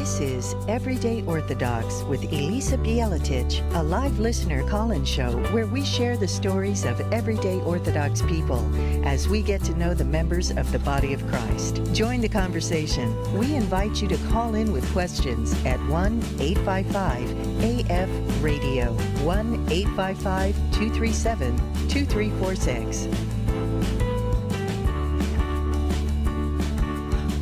This is Everyday Orthodox with Elisa Bielatich, a live listener call-in show where we share the stories of everyday Orthodox people as we get to know the members of the body of Christ. Join the conversation. We invite you to call in with questions at 1-855-AF-RADIO, 1-855-237-2346.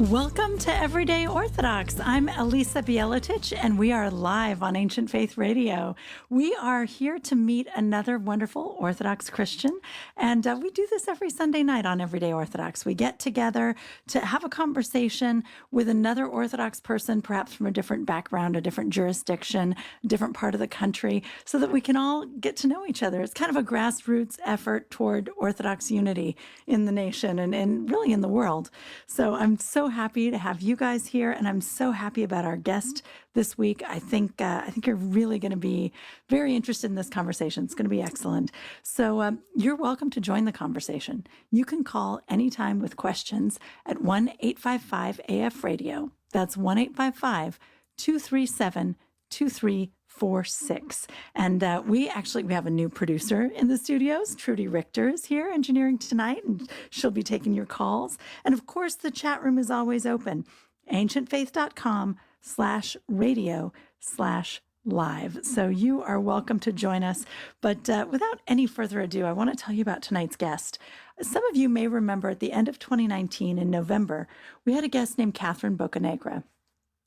Welcome to Everyday Orthodox. I'm Elisa Bielatich, and we are live on Ancient Faith Radio. We are here to meet another wonderful Orthodox Christian, and we do this every Sunday night on Everyday Orthodox. We get together to have a conversation with another Orthodox person, perhaps from a different background, a different jurisdiction, a different part of the country, so that we can all get to know each other. It's kind of a grassroots effort toward Orthodox unity in the nation and really in the world. So I'm so happy to have you guys here, and I'm so happy about our guest this week. I think you're really going to be very interested in this conversation. It's going to be excellent. So you're welcome to join the conversation. You can call anytime with questions at 1-855-AF-RADIO. That's 1-855-237-2346. And we have a new producer in the studios. Trudy Richter is here engineering tonight, and she'll be taking your calls. And of course, the chat room is always open. ancientfaith.com/radio/live. So you are welcome to join us. But without any further ado, I want to tell you about tonight's guest. Some of you may remember at the end of 2019 in November, we had a guest named Catherine Bocanegra.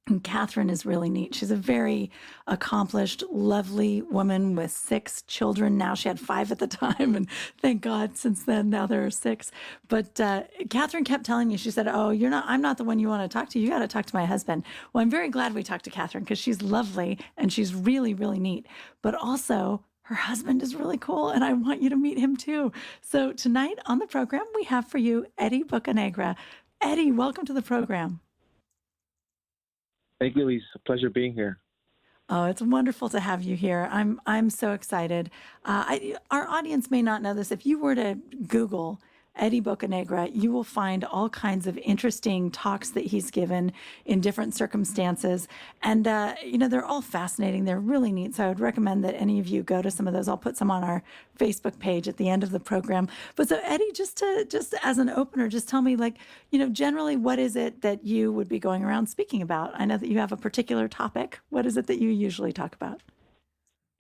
And Catherine is really neat. She's a very accomplished, lovely woman with 6 children. Now she had 5 at the time, and thank God since then, now there are 6. But Catherine kept telling me, she said, I'm not the one you want to talk to. You got to talk to my husband. Well, I'm very glad we talked to Catherine because she's lovely and she's really, really neat. But also, her husband is really cool, and I want you to meet him too. So tonight on the program, we have for you Eddie Bocanegra. Eddie, welcome to the program. Thank you, Elise. A pleasure being here. Oh, it's wonderful to have you here. I'm so excited. Our audience may not know this. If you were to Google Eddie Bocanegra, you will find all kinds of interesting talks that he's given in different circumstances. And, they're all fascinating. They're really neat. So I would recommend that any of you go to some of those. I'll put some on our Facebook page at the end of the program. But so Eddie, just as an opener, just tell me, generally, what is it that you would be going around speaking about? I know that you have a particular topic. What is it that you usually talk about?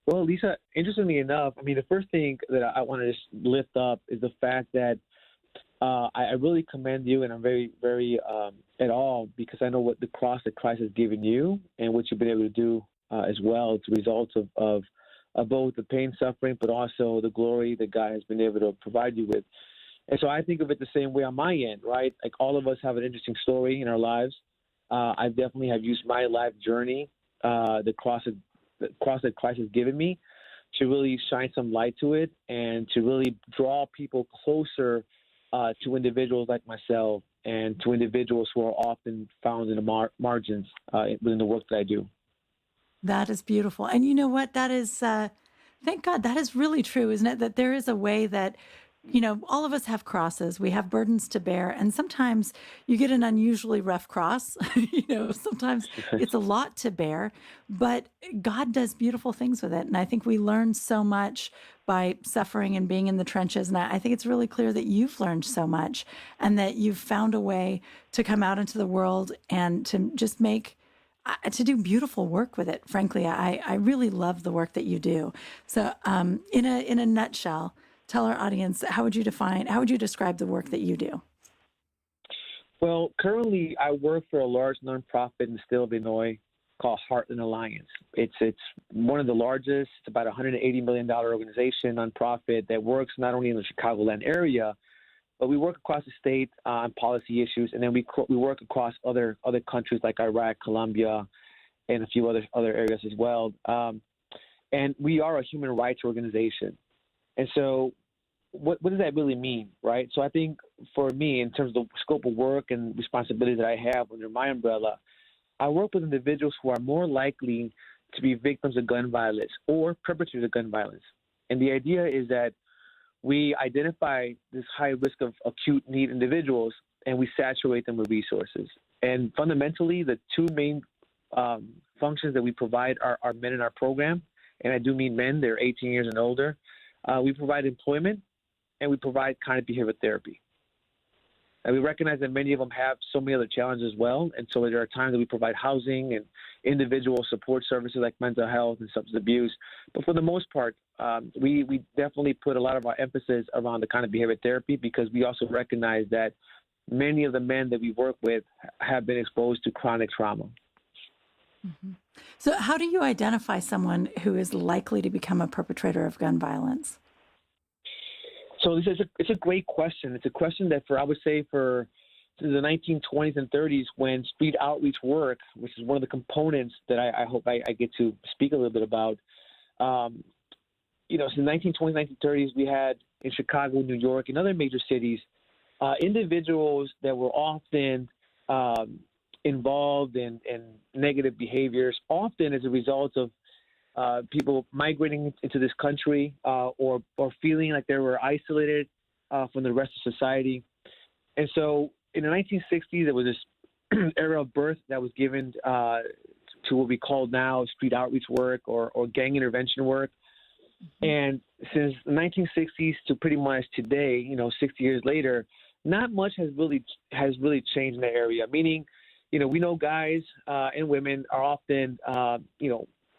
Well, Lisa, interestingly enough, the first thing that I want to just lift up is the fact that I really commend you, and I'm very, very at all, because I know what the cross that Christ has given you and what you've been able to do as well. It's a result of both the pain, suffering, but also the glory that God has been able to provide you with. And so I think of it the same way on my end, right? Like, all of us have an interesting story in our lives. I definitely have used my life journey, the cross that Christ has given me, to really shine some light to it and to really draw people closer to individuals like myself and to individuals who are often found in the margins within the work that I do. That is beautiful. And you know what? That is, thank God, that is really true, isn't it? That there is a way that, all of us have crosses. We have burdens to bear. And sometimes you get an unusually rough cross. Sometimes it's a lot to bear. But God does beautiful things with it. And I think we learn so much by suffering and being in the trenches. And I think it's really clear that you've learned so much and that you've found a way to come out into the world and to just to do beautiful work with it. Frankly, I really love the work that you do. So in a nutshell, tell our audience, how would you describe the work that you do? Well, currently I work for a large nonprofit in the state of Illinois called Heartland Alliance. It's one of the largest. It's about $180 million organization, nonprofit that works not only in the Chicagoland area, but we work across the state on policy issues, and then we work across other countries like Iraq, Colombia, and a few other areas as well. And we are a human rights organization. And so what does that really mean, right? So I think for me, in terms of the scope of work and responsibility that I have under my umbrella, I work with individuals who are more likely to be victims of gun violence or perpetrators of gun violence. And the idea is that we identify this high risk of acute need individuals and we saturate them with resources. And fundamentally, the two main functions that we provide our men in our program, and I do mean men, they're 18 years and older. We provide employment, and we provide cognitive behavioral therapy. And we recognize that many of them have so many other challenges as well, and so there are times that we provide housing and individual support services like mental health and substance abuse. But for the most part, we definitely put a lot of our emphasis around the cognitive behavioral therapy because we also recognize that many of the men that we work with have been exposed to chronic trauma. Mm-hmm. So how do you identify someone who is likely to become a perpetrator of gun violence? So it's a great question. It's a question that I would say for the 1920s and 30s when street outreach work, which is one of the components that I hope I get to speak a little bit about. Since the 1920s, 1930s, we had in Chicago, New York, and other major cities, individuals that were often involved in negative behaviors, often as a result of people migrating into this country or feeling like they were isolated from the rest of society. And so in the 1960s, there was this era of birth that was given to what we call now street outreach work or gang intervention work. Mm-hmm. And since the 1960s to pretty much today, 60 years later, not much has really changed in the area, meaning, we know guys and women are often,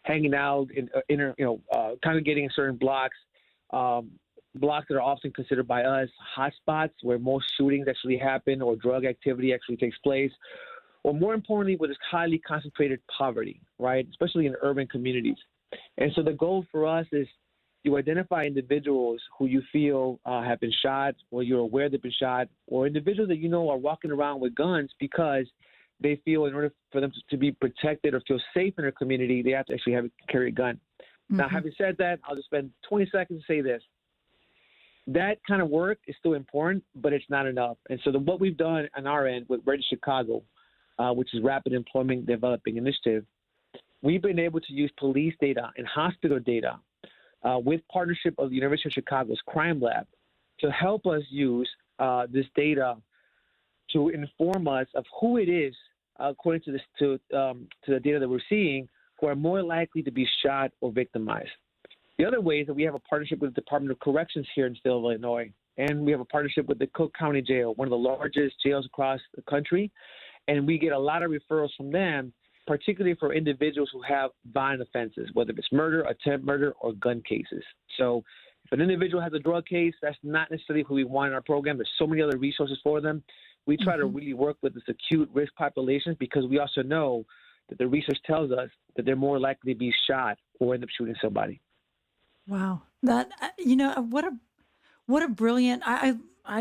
hanging out in congregating in certain blocks that are often considered by us hotspots where most shootings actually happen or drug activity actually takes place, or more importantly, where there's highly concentrated poverty, right, especially in urban communities. And so the goal for us is to identify individuals who you feel have been shot or you're aware they've been shot, or individuals that are walking around with guns because they feel in order for them to be protected or feel safe in their community, they have to actually carry a gun. Mm-hmm. Now, having said that, I'll just spend 20 seconds to say this. That kind of work is still important, but it's not enough. And so what we've done on our end with Ready Chicago, which is Rapid Employment Developing Initiative, we've been able to use police data and hospital data with partnership of the University of Chicago's Crime Lab to help us use this data to inform us of who it is, according to the data that we're seeing, who are more likely to be shot or victimized. The other way is that we have a partnership with the Department of Corrections here in the state of Illinois, and we have a partnership with the Cook County Jail, one of the largest jails across the country, and we get a lot of referrals from them, particularly for individuals who have violent offenses, whether it's murder, attempt murder, or gun cases. So if an individual has a drug case, that's not necessarily who we want in our program. There's so many other resources for them. We try to really work with this acute risk populations because we also know that the research tells us that they're more likely to be shot or end up shooting somebody. Wow. That, what a brilliant,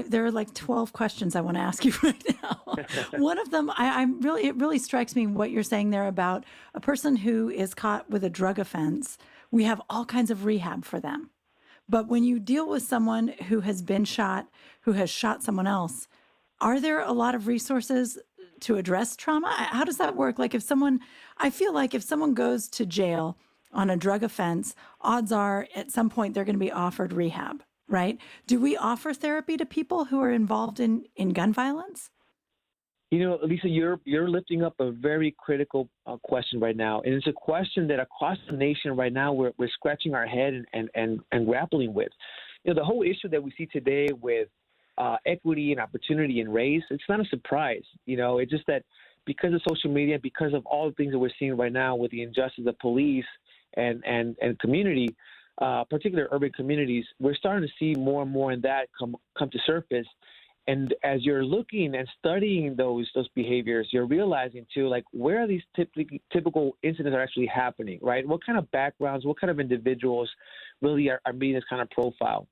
there are like 12 questions I want to ask you right now. One of them, it really strikes me what you're saying there about a person who is caught with a drug offense. We have all kinds of rehab for them. But when you deal with someone who has been shot, who has shot someone else, are there a lot of resources to address trauma? How does that work? I feel like if someone goes to jail on a drug offense, odds are at some point they're going to be offered rehab, right? Do we offer therapy to people who are involved in gun violence? Lisa, you're lifting up a very critical question right now. And it's a question that across the nation right now we're scratching our head and grappling with. The whole issue that we see today with equity and opportunity and race, it's not a surprise. It's just that because of social media, because of all the things that we're seeing right now with the injustice of police and community, particularly urban communities, we're starting to see more and more in that come to surface. And as you're looking and studying those behaviors, you're realizing too, like where are these typical incidents are actually happening, right? What kind of backgrounds, what kind of individuals really are meeting this kind of profile?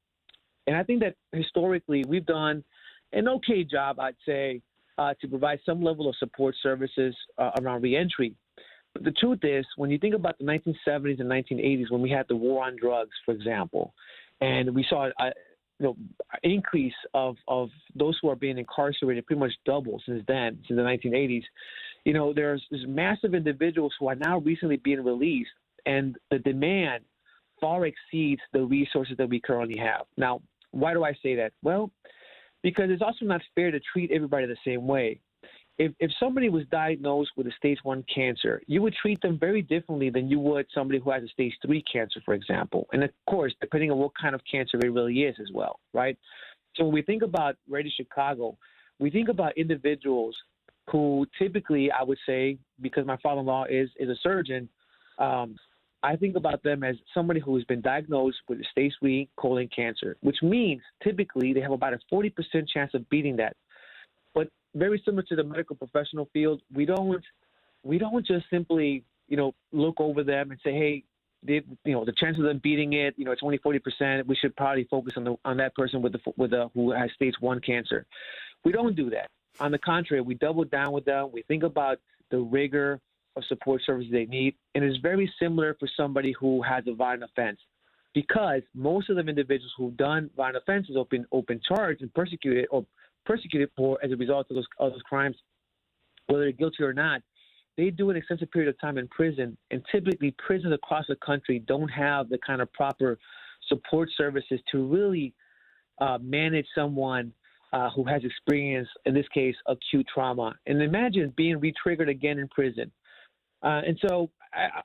And I think that historically we've done an okay job, I'd say, to provide some level of support services around reentry. But the truth is, when you think about the 1970s and 1980s, when we had the war on drugs, for example, and we saw increase of those who are being incarcerated pretty much double since then, since the 1980s, there's massive individuals who are now recently being released, and the demand far exceeds the resources that we currently have. Now, why do I say that? Well, because it's also not fair to treat everybody the same way. if somebody was diagnosed with a stage 1 cancer, you would treat them very differently than you would somebody who has a stage 3 cancer, for example. And of course, depending on what kind of cancer it really is as well, right? So when we think about Radio Chicago, we think about individuals who typically, I would say, because my father-in-law is a surgeon, I think about them as somebody who has been diagnosed with a stage 3 colon cancer, which means typically they have about a 40% chance of beating that. But very similar to the medical professional field, we don't just simply, look over them and say, hey, the chances of them beating it, it's only 40%. We should probably focus on that person who has stage 1 cancer. We don't do that. On the contrary, we double down with them. We think about the rigor of support services they need, and it's very similar for somebody who has a violent offense, because most of them individuals who've done violent offenses, open charged and persecuted for as a result of those crimes, whether they're guilty or not, they do an extensive period of time in prison, and typically prisons across the country don't have the kind of proper support services to really manage someone who has experienced, in this case, acute trauma. And imagine being re-triggered again in prison. And so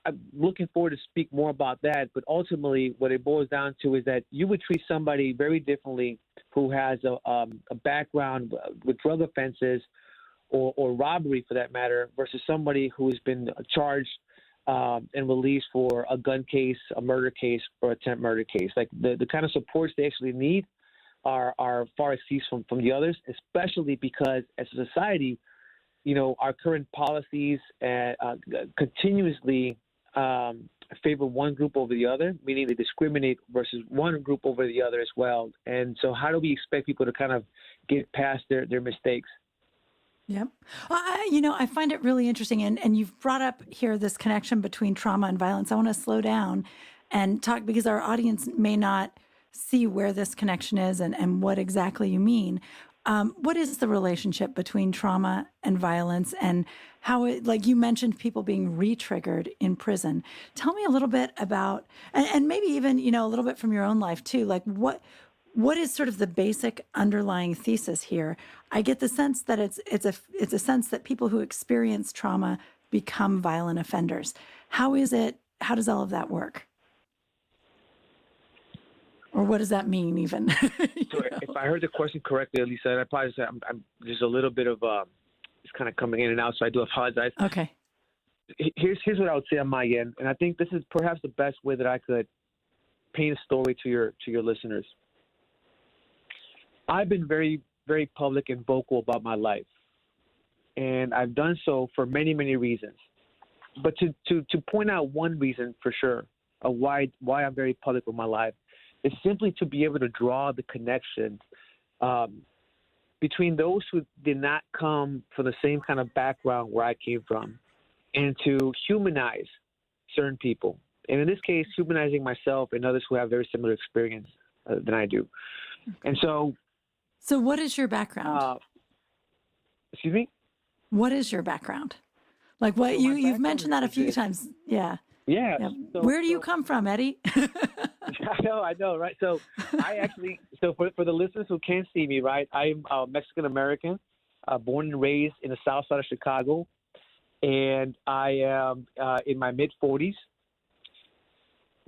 I'm looking forward to speak more about that. But ultimately, what it boils down to is that you would treat somebody very differently who has a background with drug offenses or robbery, for that matter, versus somebody who has been charged and released for a gun case, a murder case, or attempt murder case. Like the kind of supports they actually need are far exceeds from the others, especially because as a society, our current policies continuously favor one group over the other, meaning they discriminate versus one group over the other as well. And so how do we expect people to kind of get past their mistakes? Yep. I find it really interesting. And you've brought up here this connection between trauma and violence. I want to slow down and talk, because our audience may not see where this connection is and what exactly you mean. What is the relationship between trauma and violence, and how it, like you mentioned, people being re-triggered in prison? Tell me a little bit about, and maybe even, a little bit from your own life too, like what is sort of the basic underlying thesis here? I get the sense that it's a sense that people who experience trauma become violent offenders. How does all of that work? Or what does that mean, even? So if I heard the question correctly, Elisa, I probably said I'm just a little bit of it's kind of coming in and out, so I do apologize. Okay. Here's what I would say on my end, and I think this is perhaps the best way that I could paint a story to your listeners. I've been very, very public and vocal about my life, and I've done so for many, many reasons. But to point out one reason for sure of why I'm very public with my life, is simply to be able to draw the connection between those who did not come from the same kind of background where I came from, and to humanize certain people. And in this case, humanizing myself and others who have very similar experience than I do. Okay. And so what is your background? Excuse me? What is your background? Like what you've mentioned that a few times. Yeah. Yeah. So, where do you come from, Eddie? I know, right? So for the listeners who can't see me, right, I'm Mexican American, born and raised in the south side of Chicago, and I am in my mid-40s.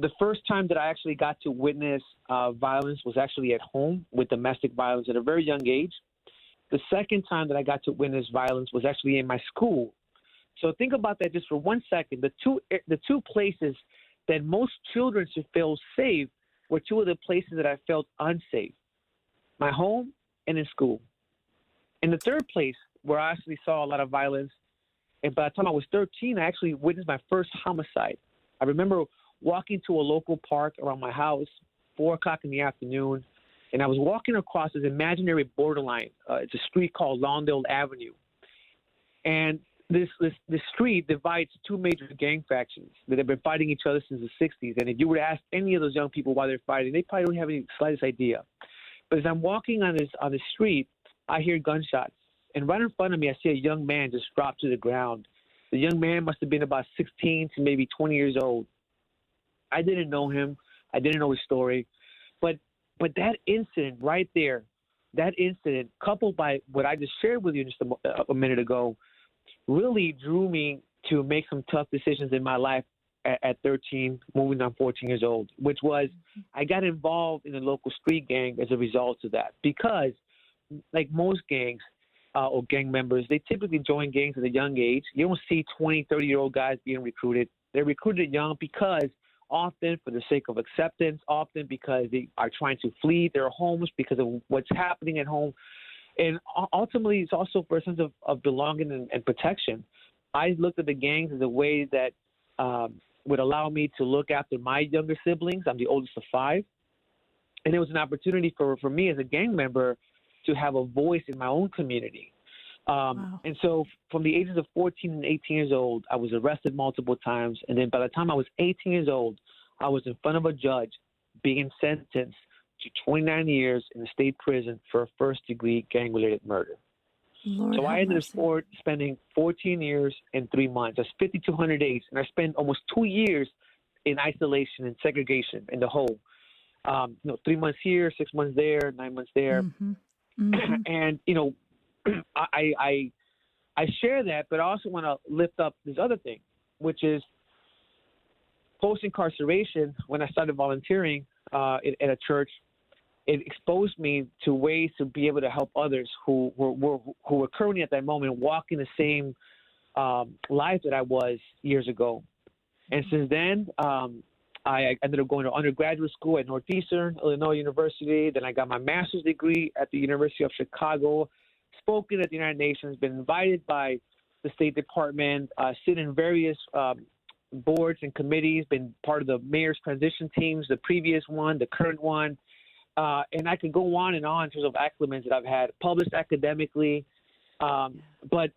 The first time that I actually got to witness violence was actually at home, with domestic violence at a very young age. The second time that I got to witness violence was actually in my school. So think about that just for 1 second. The two places that most children should feel safe were two of the places that I felt unsafe: my home and in school. And the third place where I actually saw a lot of violence, and by the time I was 13, I actually witnessed my first homicide. I remember walking to a local park around my house, 4 o'clock in the afternoon, and I was walking across this imaginary borderline. It's a street called Lawndale Avenue. And this street divides two major gang factions that have been fighting each other since the 60s. And if you were to ask any of those young people why they're fighting, they probably don't have any slightest idea. But as I'm walking on the street, I hear gunshots. And right in front of me, I see a young man just drop to the ground. The young man must have been about 16 to maybe 20 years old. I didn't know him. I didn't know his story. But that incident right there that incident, coupled by what I just shared with you just a minute ago, really drew me to make some tough decisions in my life at 13, moving on 14 years old, which was I got involved in a local street gang as a result of that. Because, like most gangs or gang members, they typically join gangs at a young age. You don't see 20, 30-year-old guys being recruited. They're recruited young because often for the sake of acceptance, often because they are trying to flee their homes because of what's happening at home. And ultimately, it's also for a sense of belonging and protection. I looked at the gangs as a way that would allow me to look after my younger siblings. I'm the oldest of 5. And it was an opportunity for me as a gang member to have a voice in my own community. Wow. And so from the ages of 14 and 18 years old, I was arrested multiple times. And then by the time I was 18 years old, I was in front of a judge being sentenced to 29 years in a state prison for a first-degree gang-related murder. Lord So I have ended mercy. up spending 14 years and 3 months. That's 5,200 days. And I spent almost 2 years in isolation and segregation in the hole. 3 months here, 6 months there, 9 months there. Mhm. Mhm. And, I share that, but I also want to lift up this other thing, which is post-incarceration. When I started volunteering at a church, it exposed me to ways to be able to help others who were currently at that moment walking the same life that I was years ago. And since then, I ended up going to undergraduate school at Northeastern Illinois University. Then I got my master's degree at the University of Chicago, spoken at the United Nations, been invited by the State Department, sit in various boards and committees, been part of the mayor's transition teams, the previous one, the current one. And I could go on in terms of acclimates that I've had, published academically. But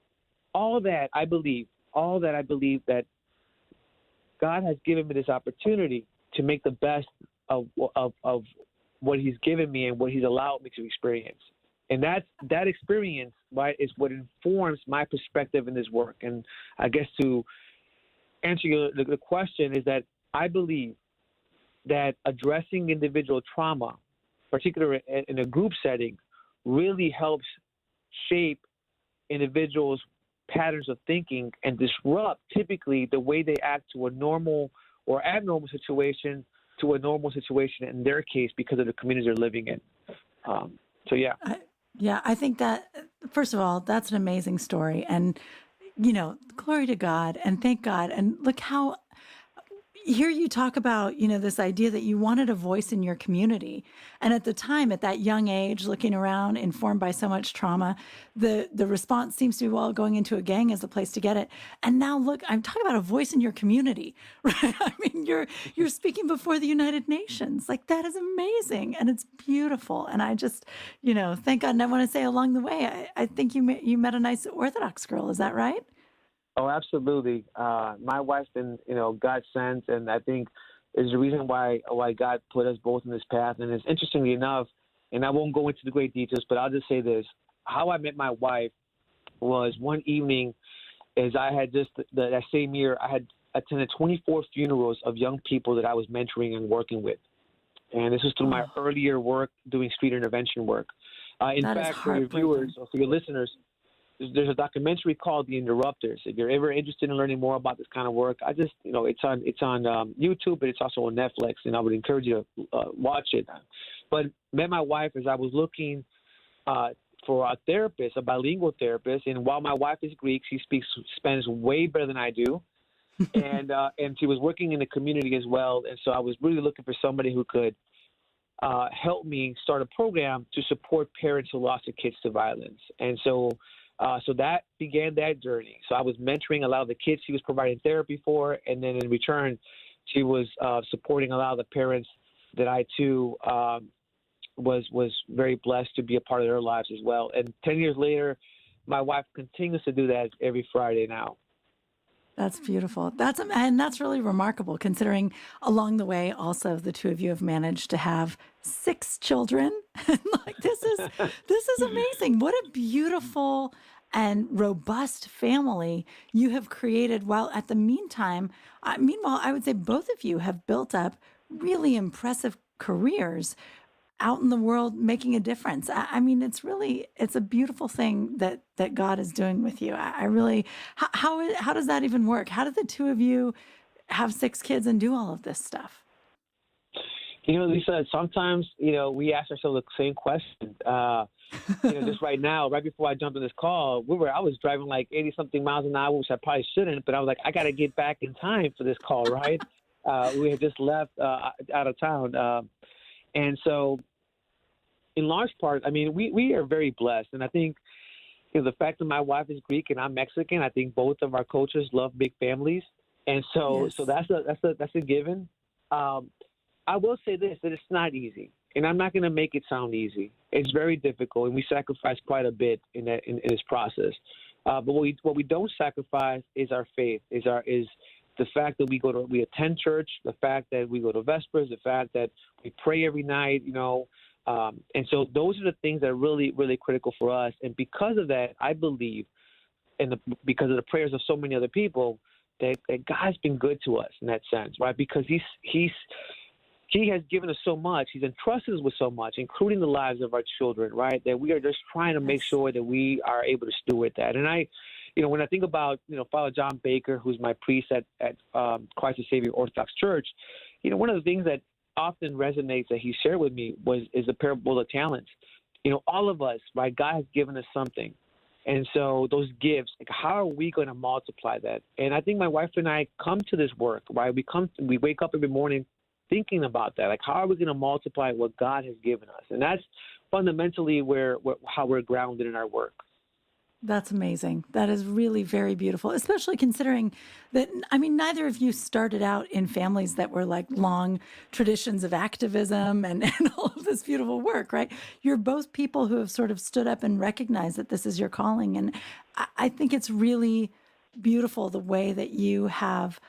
all that I believe that God has given me this opportunity to make the best of what He's given me and what He's allowed me to experience. And that experience, right, is what informs my perspective in this work. And I guess to answer the question is that I believe that addressing individual trauma, particularly in a group setting, really helps shape individuals' patterns of thinking and disrupt typically the way they act to a normal or abnormal situation to a normal situation in their case because of the communities they're living in. Yeah. I think that, first of all, that's an amazing story. And, glory to God and thank God. And look how, here you talk about, this idea that you wanted a voice in your community. And at the time, at that young age, looking around, informed by so much trauma, the response seems to be, well, going into a gang is the place to get it. And now look, I'm talking about a voice in your community, right? I mean, you're speaking before the United Nations. Like, that is amazing. And it's beautiful. And I just, thank God. And I want to say along the way, I think you met a nice Orthodox girl. Is that right? Oh, absolutely. My wife's been, God sent, and I think is the reason why God put us both in this path. And it's interestingly enough, and I won't go into the great details, but I'll just say this: how I met my wife was one evening, as I had just that same year, I had attended 24 funerals of young people that I was mentoring and working with, and this was through my earlier work doing street intervention work. In That is fact, for your viewers or for your listeners, there's a documentary called The Interrupters. If you're ever interested in learning more about this kind of work, it's on YouTube, but it's also on Netflix, and I would encourage you to watch it. But met my wife as I was looking for a therapist, a bilingual therapist, and while my wife is Greek, she speaks Spanish way better than I do, and she was working in the community as well, and so I was really looking for somebody who could help me start a program to support parents who lost their kids to violence, and so that began that journey. So I was mentoring a lot of the kids she was providing therapy for, and then in return, she was supporting a lot of the parents that I too was very blessed to be a part of their lives as well. And 10 years later, my wife continues to do that every Friday now. That's beautiful. That's really remarkable, considering along the way also the two of you have managed to have 6 children. Like, this is amazing. What a beautiful and robust family you have created. While at the meantime, meanwhile, I would say both of you have built up really impressive careers out in the world making a difference. I mean, it's a beautiful thing that God is doing with you. I really, how does that even work? How did the two of you have 6 kids and do all of this stuff? Lisa, sometimes, we ask ourselves the same question. Just right now, right before I jumped on this call, I was driving like 80 something miles an hour, which I probably shouldn't, but I was like, I got to get back in time for this call, right? We had just left out of town. And so in large part, I mean, we are very blessed. And I think, the fact that my wife is Greek and I'm Mexican, I think both of our cultures love big families. And so, Yes. so that's a given. I will say this, that it's not easy. And I'm not going to make it sound easy. It's very difficult, and we sacrifice quite a bit in this process. But what we don't sacrifice is our faith, is the fact that we attend church, the fact that we go to Vespers, the fact that we pray every night, and so those are the things that are really, really critical for us. And because of that, I believe, because of the prayers of so many other people, that God's been good to us in that sense, right? Because He has given us so much. He's entrusted us with so much, including the lives of our children, right? That we are just trying to make sure that we are able to steward that. And when I think about, Father John Baker, who's my priest at Christ the Savior Orthodox Church, one of the things that often resonates that he shared with me is the parable of talents. All of us, right? God has given us something. And so those gifts, how are we going to multiply that? And I think my wife and I come to this work, right? We wake up every morning thinking about that. Like, how are we going to multiply what God has given us? And that's fundamentally how we're grounded in our work. That's amazing. That is really very beautiful, especially considering that, I mean, neither of you started out in families that were like long traditions of activism and all of this beautiful work, right? You're both people who have sort of stood up and recognized that this is your calling. And I think it's really beautiful the way that you have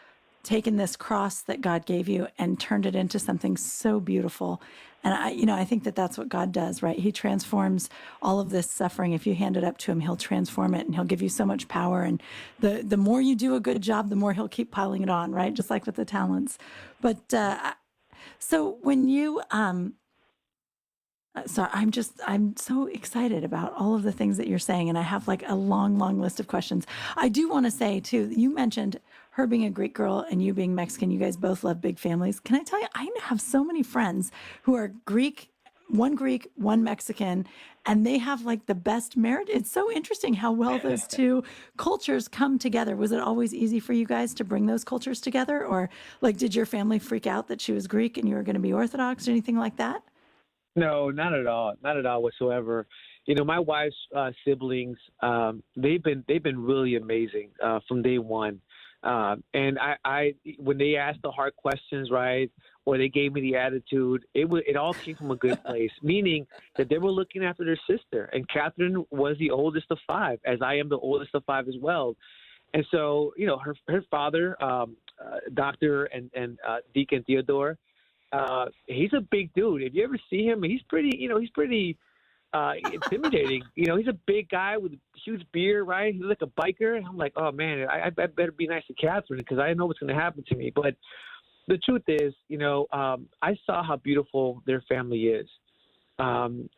taken this cross that God gave you and turned it into something so beautiful. And I think that that's what God does, right? He transforms all of this suffering. If you hand it up to him, he'll transform it and he'll give you so much power. And the more you do a good job, the more he'll keep piling it on, right? Just like with the talents. But so when you, sorry, I'm so excited about all of the things that you're saying. And I have like a long, long list of questions. I do want to say too, you mentioned her being a Greek girl and you being Mexican. You guys both love big families. Can I tell you, I have so many friends who are Greek, one Mexican, and they have like the best marriage. It's so interesting how well those two cultures come together. Was it always easy for you guys to bring those cultures together? Or like, did your family freak out that she was Greek and you were going to be Orthodox or anything like that? No, not at all. Not at all whatsoever. My wife's siblings, they've been really amazing from day one. And I when they asked the hard questions, right, or they gave me the attitude, it all came from a good place, meaning that they were looking after their sister. And Catherine was the oldest of 5, as I am the oldest of 5 as well. And so, her father, Dr. and Deacon Theodore, he's a big dude. If you ever see him, he's pretty intimidating. He's a big guy with a huge beard, right? He's like a biker. And I'm like, oh man, I better be nice to Catherine because I know what's going to happen to me. But the truth is, I saw how beautiful their family is. And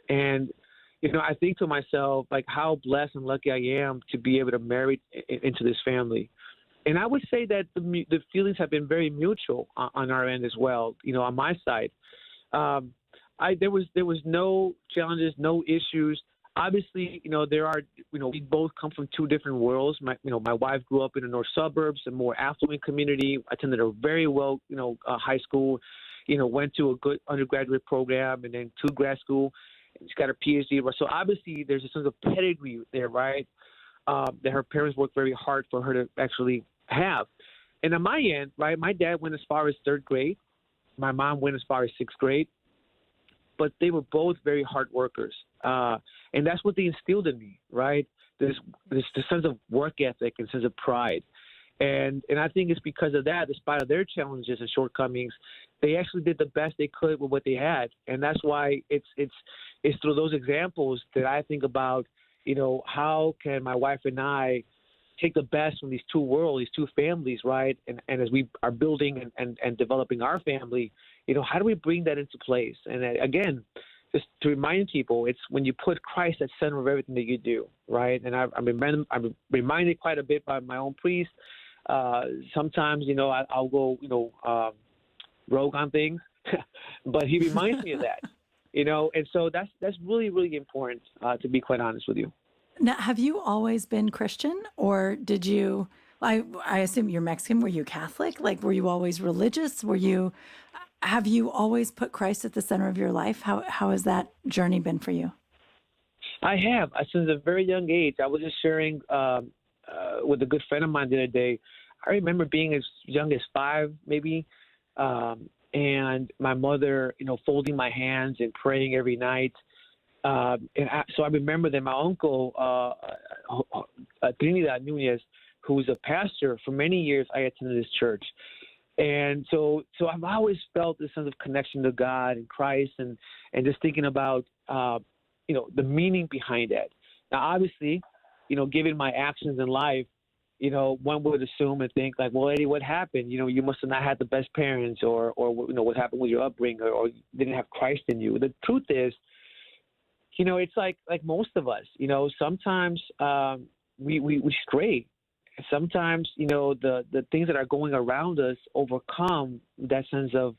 I think to myself, like, how blessed and lucky I am to be able to marry into this family. And I would say that the feelings have been very mutual on our end as well, on my side. There was no challenges, no issues. Obviously, there are, we both come from 2 different worlds. My wife grew up in the north suburbs, a more affluent community, attended a very well, high school, went to a good undergraduate program and then to grad school. She's got her PhD. So obviously there's a sense of pedigree there, right? That her parents worked very hard for her to actually have. And on my end, right, my dad went as far as 3rd grade. My mom went as far as 6th grade. But they were both very hard workers. And that's what they instilled in me, right? This sense of work ethic and sense of pride. And I think it's because of that, despite of their challenges and shortcomings, they actually did the best they could with what they had. And that's why it's through those examples that I think about, how can my wife and I take the best from these 2 worlds, these 2 families, right? And as we are building and developing our family, how do we bring that into place? And again, just to remind people, it's when you put Christ at center of everything that you do, right? And I'm reminded quite a bit by my own priest. Sometimes, I'll go, rogue on things, but he reminds me of that, and so that's really, really important, to be quite honest with you. Now, have you always been Christian, or did you? I assume you're Mexican. Were you Catholic? Like, were you always religious? Have you always put Christ at the center of your life? How has that journey been for you? I have. Since a very young age. I was just sharing with a good friend of mine the other day. I remember being as young as 5, maybe, and my mother, folding my hands and praying every night. So I remember that my uncle, Trinidad Nunez, who was a pastor for many years, I attended his church. And so I've always felt this sense of connection to God and Christ, and just thinking about, the meaning behind that. Now, obviously, given my actions in life, one would assume and think like, well, Eddie, what happened? You must have not had the best parents, or what happened with your upbringing, or you didn't have Christ in you. The truth is, it's like most of us, sometimes we stray. Sometimes, the things that are going around us overcome that sense of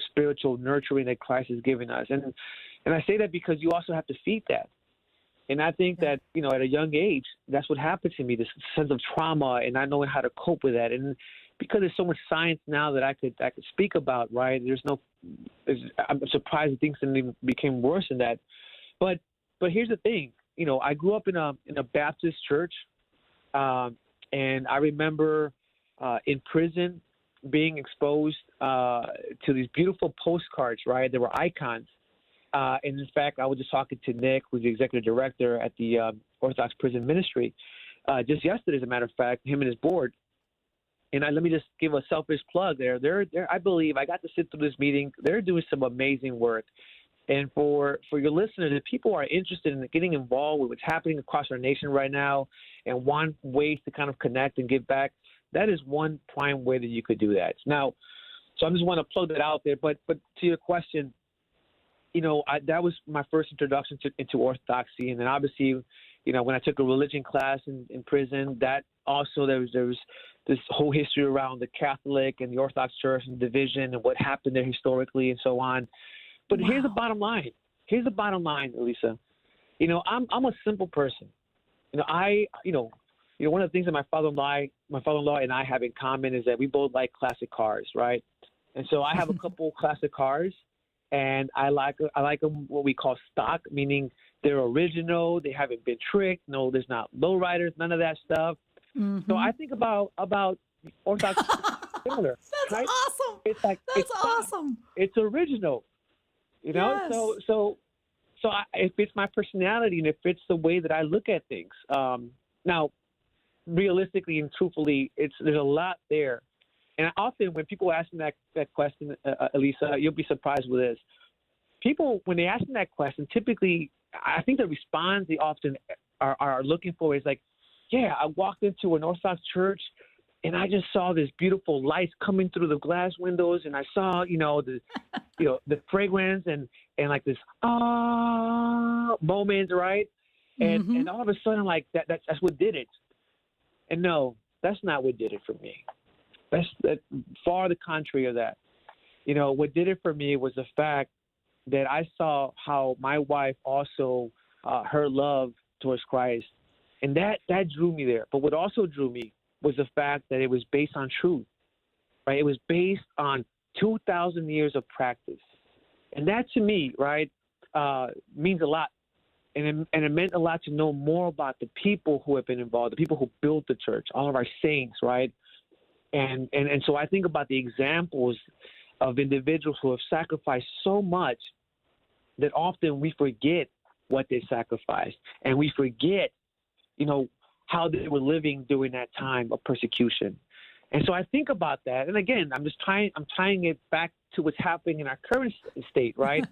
spiritual nurturing that Christ has given us. And I say that because you also have to feed that. And I think that, at a young age, that's what happened to me, this sense of trauma and not knowing how to cope with that. And because there's so much science now that I could speak about, right? I'm surprised that things even became worse than that. But here's the thing, I grew up in a Baptist church, and I remember in prison being exposed to these beautiful postcards, right? They were icons. And in fact, I was just talking to Nick, who's the executive director at the Orthodox Prison Ministry, just yesterday, as a matter of fact, him and his board. And let me just give a selfish plug there. I believe I got to sit through this meeting. They're doing some amazing work. And for your listeners, if people are interested in getting involved with what's happening across our nation right now and want ways to kind of connect and give back, that is one prime way that you could do that. Now, so I just want to plug that out there. But to your question, that was my first introduction into Orthodoxy. And then obviously, when I took a religion class in prison, that also there was this whole history around the Catholic and the Orthodox Church and division and what happened there historically and so on. But Here's the bottom line. Elisa. I'm a simple person. One of the things that my father-in-law and I have in common is that we both like classic cars, right? And so I have a couple classic cars, and I like them what we call stock, meaning they're original, they haven't been tricked. No, there's not lowriders, none of that stuff. Mm-hmm. So I think about Orthodox similar. That's right? awesome. It's like that's awesome. It's original. Yes. So it fits my personality and it fits the way that I look at things. Now, realistically and truthfully, there's a lot there. And often when people ask me that question, Elisa, you'll be surprised with this. People, when they ask me that question, typically, I think the response they often are looking for is like, yeah, I walked into an Orthodox church and I just saw this beautiful lights coming through the glass windows, and I saw, the fragrance and like this moment, right? And all of a sudden, like that's what did it. And no, that's not what did it for me. That's far the contrary of that. What did it for me was the fact that I saw how my wife also her love towards Christ, and that drew me there. But what also drew me was the fact that it was based on truth, right? It was based on 2,000 years of practice. And that to me, right, means a lot. And it meant a lot to know more about the people who have been involved, the people who built the church, all of our saints, right? And so I think about the examples of individuals who have sacrificed so much that often we forget what they sacrificed, and we forget, how they were living during that time of persecution. And so I think about that. And again, I'm tying it back to what's happening in our current state, right?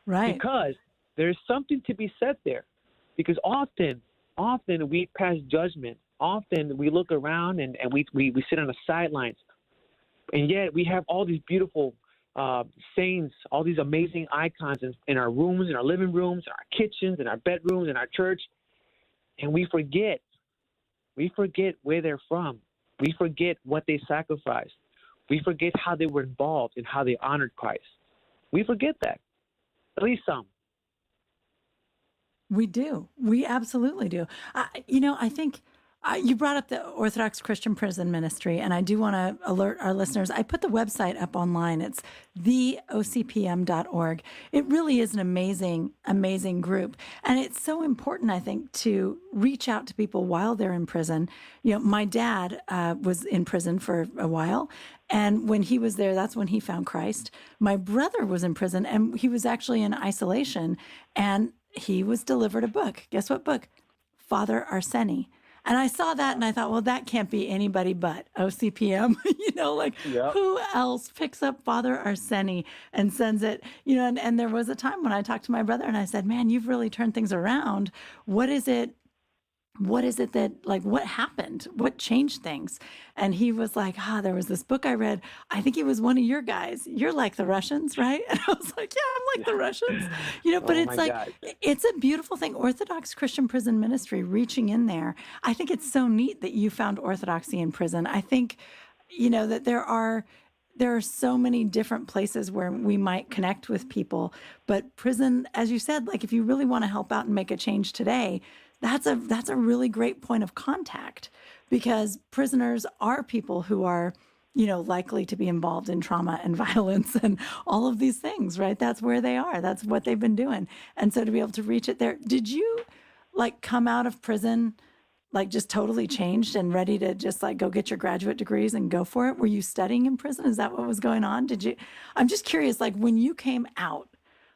Right. Because there's something to be said there. Because often we pass judgment. Often we look around and we sit on the sidelines. And yet we have all these beautiful saints, all these amazing icons in our rooms, in our living rooms, in our kitchens, in our bedrooms, in our church, and we forget. We forget where they're from. We forget what they sacrificed. We forget how they were involved and how they honored Christ. We forget that, at least some. We do. We absolutely do. I think you brought up the Orthodox Christian Prison Ministry, and I do want to alert our listeners. I put the website up online. It's theocpm.org. It really is an amazing, amazing group. And it's so important, I think, to reach out to people while they're in prison. My dad was in prison for a while. And when he was there, that's when he found Christ. My brother was in prison, and he was actually in isolation. And he was delivered a book. Guess what book? Father Arseni. And I saw that and I thought, well, that can't be anybody but OCPM. Yep. Who else picks up Father Arseni and sends it? And there was a time when I talked to my brother and I said, man, you've really turned things around. What is it that, what happened? What changed things? And he was like, there was this book I read. I think it was one of your guys. You're like the Russians, right? And I was like, yeah, I'm like the Russians. But it's like, God. It's a beautiful thing. Orthodox Christian Prison Ministry reaching in there. I think it's so neat that you found orthodoxy in prison. I think, that there are so many different places where we might connect with people, but prison, as you said, if you really want to help out and make a change today, that's a really great point of contact, because prisoners are people who are, likely to be involved in trauma and violence and all of these things, right? That's where they are. That's what they've been doing. And so to be able to reach it there, did you come out of prison just totally changed and ready to just go get your graduate degrees and go for it? Were you studying in prison? Is that what was going on? I'm just curious, when you came out,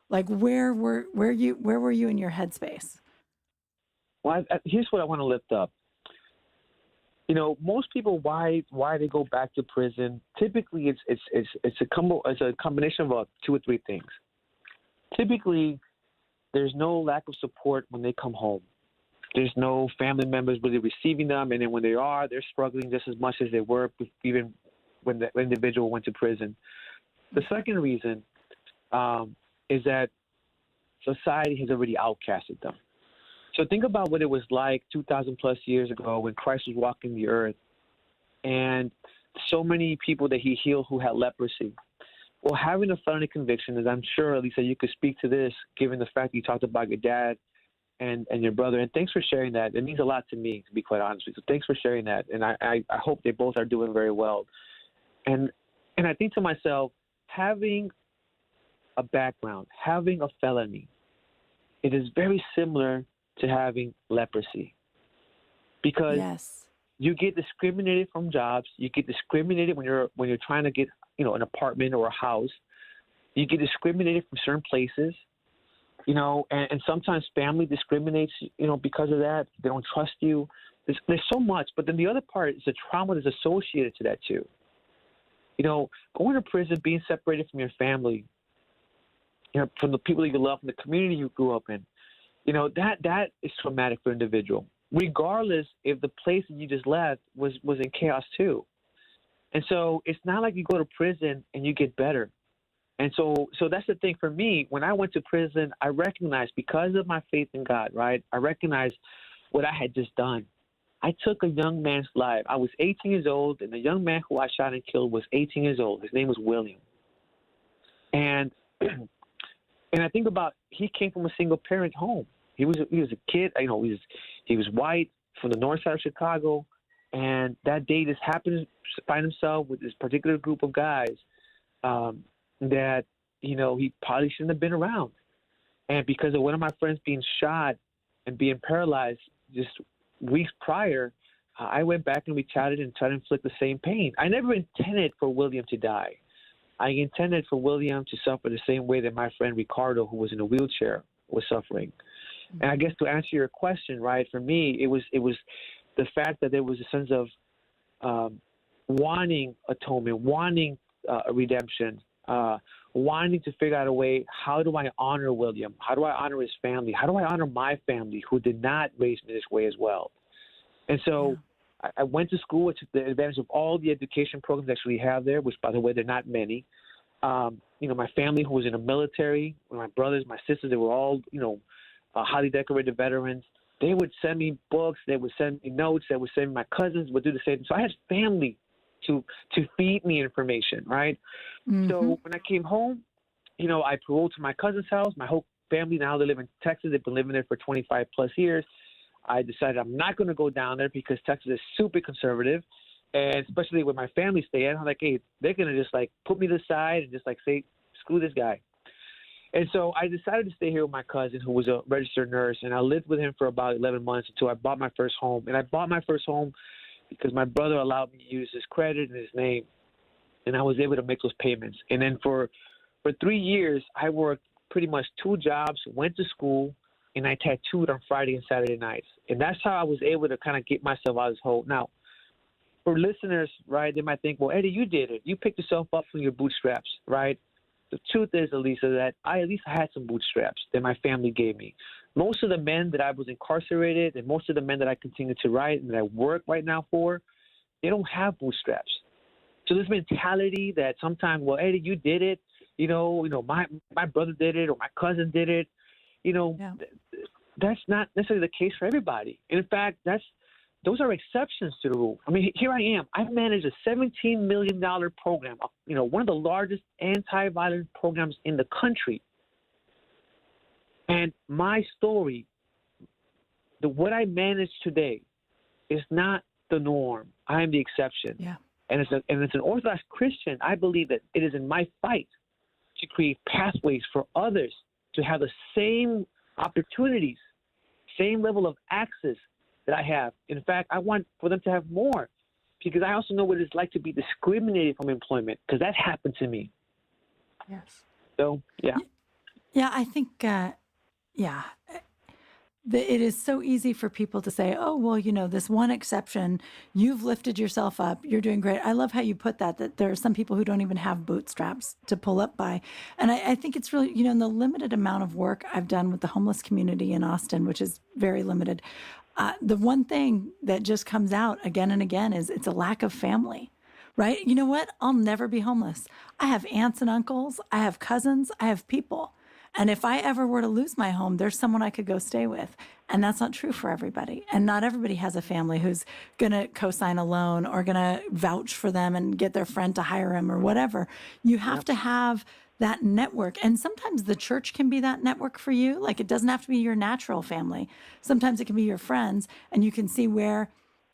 where were you in your headspace? Well, here's what I want to lift up. Most people, why they go back to prison? Typically, it's a combination of two or three things. Typically, there's no lack of support when they come home. There's no family members really receiving them, and then when they are, they're struggling just as much as they were even when the individual went to prison. The second reason is that society has already outcasted them. So think about what it was like 2,000 plus years ago when Christ was walking the earth, and so many people that he healed who had leprosy. Well, having a felony conviction, as I'm sure, Lisa, you could speak to this, given the fact you talked about your dad and your brother. And thanks for sharing that. It means a lot to me, to be quite honest with you. So thanks for sharing that. And I hope they both are doing very well. And I think to myself, having a background, having a felony, it is very similar to having leprosy, because yes, you get discriminated from jobs. You get discriminated when you're trying to get an apartment or a house. You get discriminated from certain places, and sometimes family discriminates, because of that. They don't trust you. There's so much, but then the other part is the trauma that's associated to that too. Going to prison, being separated from your family, from the people that you love, from the community you grew up in. That is traumatic for an individual, regardless if the place that you just left was in chaos too. And so it's not like you go to prison and you get better. And so that's the thing for me. When I went to prison, I recognized, because of my faith in God, right? I recognized what I had just done. I took a young man's life. I was 18 years old, and the young man who I shot and killed was 18 years old. His name was William. And I think about, he came from a single parent home. He was a kid. He was white, from the north side of Chicago, and that day just happened to find himself with this particular group of guys that he probably shouldn't have been around. And because of one of my friends being shot and being paralyzed just weeks prior, I went back and we chatted and tried to inflict the same pain. I never intended for William to die. I intended for William to suffer the same way that my friend Ricardo, who was in a wheelchair, was suffering. And I guess to answer your question, right, for me, it was the fact that there was a sense of wanting atonement, wanting redemption, wanting to figure out a way, how do I honor William? How do I honor his family? How do I honor my family who did not raise me this way as well? And so I went to school. I took the advantage of all the education programs that we have there, which, by the way, they're not many. My family who was in the military, my brothers, my sisters, they were all, highly decorated veterans. They would send me books. They would send me notes. They would send me, my cousins would do the same. So I had family to feed me information, right? Mm-hmm. So when I came home, I paroled to my cousin's house. My whole family now, they live in Texas. They've been living there for 25 plus years. I decided I'm not going to go down there because Texas is super conservative. And especially with my family staying, I'm like, hey, they're going to just like put me to the side and just like say, screw this guy. And so I decided to stay here with my cousin who was a registered nurse. And I lived with him for about 11 months until I bought my first home. And I bought my first home because my brother allowed me to use his credit and his name. And I was able to make those payments. And then for 3 years, I worked pretty much 2 jobs, went to school, and I tattooed on Friday and Saturday nights. And that's how I was able to kind of get myself out of this hole. Now, for listeners, right, they might think, well, Eddie, you did it. You picked yourself up from your bootstraps, right? The truth is, Elisa, that I at least had some bootstraps that my family gave me. Most of the men that I was incarcerated and most of the men that I continue to write and that I work right now for, they don't have bootstraps. So this mentality that sometimes, well, Eddie, you did it. My brother did it or my cousin did it. That's not necessarily the case for everybody. And in fact, those are exceptions to the rule. I mean, here I am. I manage a $17 million program, one of the largest anti-violence programs in the country. And my story, what I manage today, is not the norm. I am the exception. Yeah. And as an Orthodox Christian, I believe that it is in my fight to create pathways for others to have the same opportunities, same level of access that I have. In fact, I want for them to have more because I also know what it's like to be discriminated from employment because that happened to me. Yes. So, yeah. Yeah, I think, it is so easy for people to say, oh, well, this one exception, you've lifted yourself up. You're doing great. I love how you put that there are some people who don't even have bootstraps to pull up by. And I think it's really, in the limited amount of work I've done with the homeless community in Austin, which is very limited, the one thing that just comes out again and again is it's a lack of family. Right? You know what? I'll never be homeless. I have aunts and uncles. I have cousins. I have people. And if I ever were to lose my home, there's someone I could go stay with. And that's not true for everybody. And not everybody has a family who's going to co-sign a loan or going to vouch for them and get their friend to hire him or whatever. You have to have that network. And sometimes the church can be that network for you. Like it doesn't have to be your natural family. Sometimes it can be your friends. And you can see where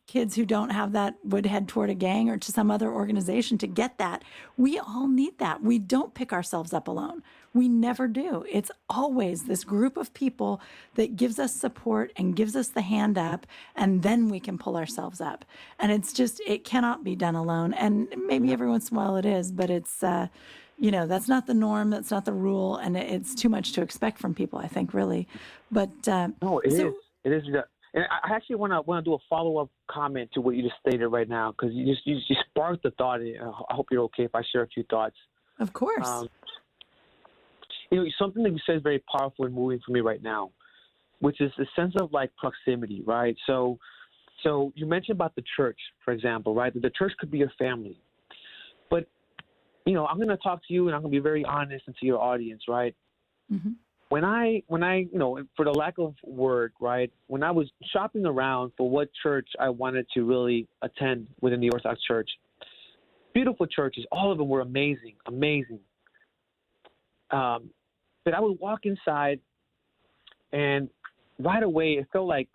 kids who don't have that would head toward a gang or to some other organization to get that. We all need that. We don't pick ourselves up alone. We never do. It's always this group of people that gives us support and gives us the hand up, and then we can pull ourselves up. And it's just, it cannot be done alone. And maybe every once in a while it is, but it's, that's not the norm. That's not the rule. And it's too much to expect from people, I think, really. But no, it is. It is. And I actually want to do a follow-up comment to what you just stated right now because you sparked the thought. I hope you're okay if I share a few thoughts. Of course. Something that you said is very powerful and moving for me right now, which is the sense of like proximity, right? So you mentioned about the church, for example, right? That the church could be your family. But, I'm going to talk to you and I'm going to be very honest and to your audience, right? Mm-hmm. When I, for the lack of word, right, when I was shopping around for what church I wanted to really attend within the Orthodox Church, beautiful churches, all of them were amazing. But I would walk inside and right away it felt like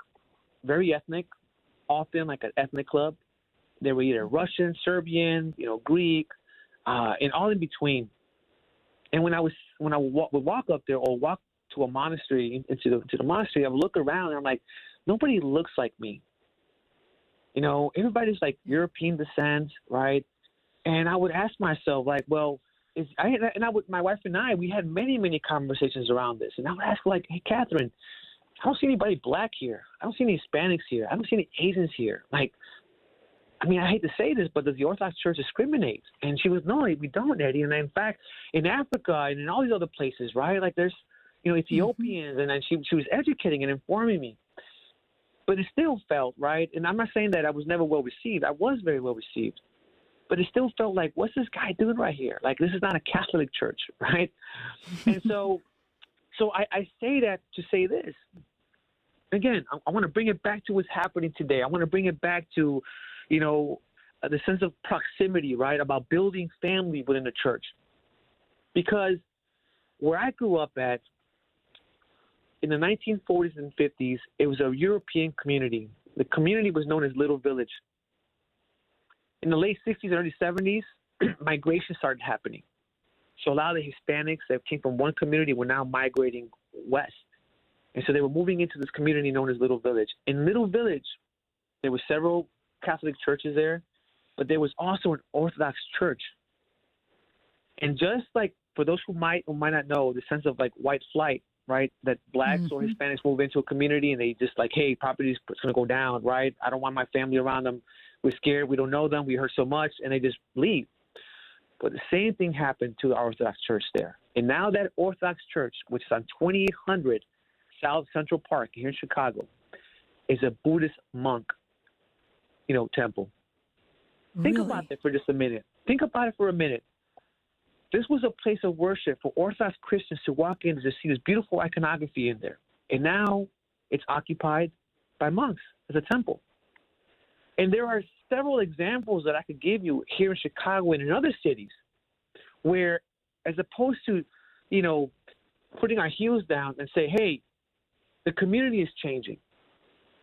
very ethnic, often like an ethnic club. They were either Russian, Serbian, Greek, and all in between. And when I would walk up there or walk to a monastery, into the monastery, I would look around and I'm like, nobody looks like me. Everybody's like European descent, right? And I would ask myself, like, well, my wife and I, we had many, many conversations around this. And I would ask, like, hey, Catherine, I don't see anybody black here. I don't see any Hispanics here. I don't see any Asians here. Like, I mean, I hate to say this, but does the Orthodox Church discriminate? And she was, no, we don't, Eddie. And in fact, in Africa and in all these other places, right, like there's, Ethiopians, and then she was educating and informing me. But it still felt, right, and I'm not saying that I was never well received. I was very well received. but it still felt like, what's this guy doing right here? Like, this is not a Catholic church, right? And so I say that to say this. Again, I want to bring it back to what's happening today. I want to bring it back to, the sense of proximity, right, about building family within the church. Because where I grew up at, in the 1940s and 50s, it was a European community. The community was known as Little Village. In the late 60s and early 70s, migration started happening. So a lot of the Hispanics that came from one community were now migrating west. And so they were moving into this community known as Little Village. In Little Village, there were several Catholic churches there, but there was also an Orthodox church. And just like for those who might not know, the sense of like white flight, right? That blacks or Hispanics move into a community and they just like, hey, property's going to go down, right? I don't want my family around them. We're scared. We don't know them. We heard so much, and they just leave. But the same thing happened to the Orthodox Church there. And now that Orthodox Church, which is on 2800 South Central Park here in Chicago, is a Buddhist monk, temple. Really? Think about that for just a minute. Think about it for a minute. This was a place of worship for Orthodox Christians to walk in and just see this beautiful iconography in there. And now it's occupied by monks as a temple. And there are several examples that I could give you here in Chicago and in other cities where, as opposed to, putting our heels down and say, hey, the community is changing.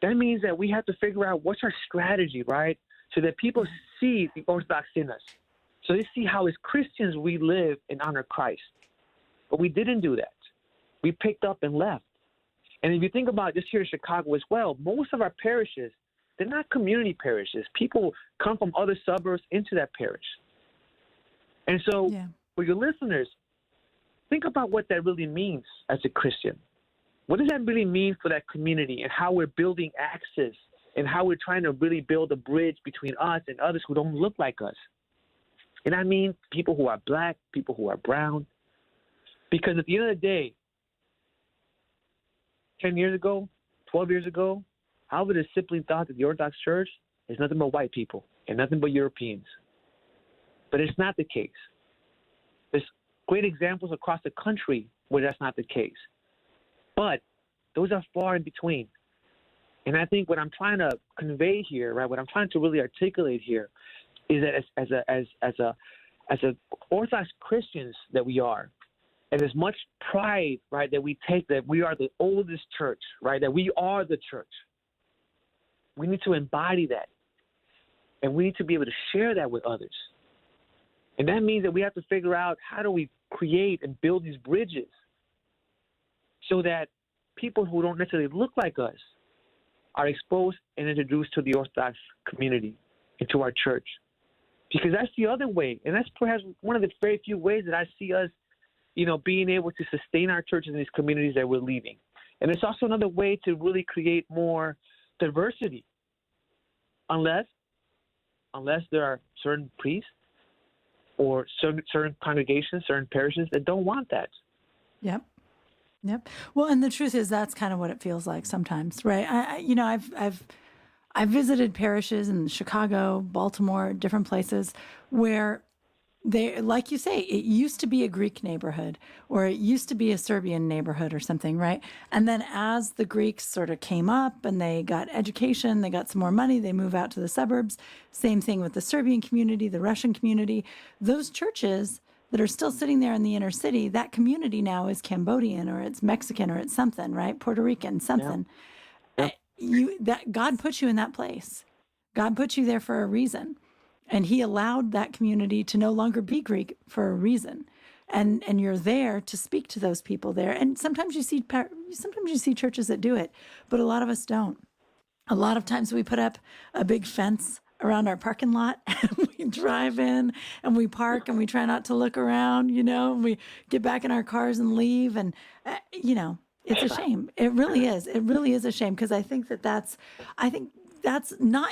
That means that we have to figure out what's our strategy, right? So that people see the Orthodox in us. So they see how as Christians we live and honor Christ. But we didn't do that. We picked up and left. And if you think about just here in Chicago as well, most of our parishes, they're not community parishes. People come from other suburbs into that parish. And so for your listeners, think about what that really means as a Christian. What does that really mean for that community and how we're building access and how we're trying to really build a bridge between us and others who don't look like us? And I mean people who are black, people who are brown. Because at the end of the day, 10 years ago, 12 years ago, I would have simply thought that the Orthodox Church is nothing but white people and nothing but Europeans. But it's not the case. There's great examples across the country where that's not the case. But those are far in between. And I think what I'm trying to convey here, right, what I'm trying to really articulate here is that as a Orthodox Christians that we are, and as much pride, right, that we take that we are the oldest church, right, that we are the church, we need to embody that. And we need to be able to share that with others. And that means that we have to figure out how do we create and build these bridges so that people who don't necessarily look like us are exposed and introduced to the Orthodox community and to our church. Because that's the other way. And that's perhaps one of the very few ways that I see us, being able to sustain our churches in these communities that we're leaving. And it's also another way to really create more diversity, unless there are certain priests or certain congregations, certain parishes that don't want that. Yep. Well, and the truth is that's kind of what it feels like sometimes, right? I've visited parishes in Chicago, Baltimore, different places where they, like you say, it used to be a Greek neighborhood or it used to be a Serbian neighborhood or something, right? And then as the Greeks sort of came up and they got education, they got some more money, they move out to the suburbs. Same thing with the Serbian community, the Russian community. Those churches that are still sitting there in the inner city, that community now is Cambodian or it's Mexican or it's something, right? Puerto Rican, something. Yeah. God put you in that place. God put you there for a reason. And he allowed that community to no longer be Greek for a reason. And you're there to speak to those people there. And sometimes you see churches that do it, but a lot of us don't. A lot of times we put up a big fence around our parking lot and we drive in and we park and we try not to look around, and we get back in our cars and leave. And, it's a shame. It really is. It really is a shame because I think it's not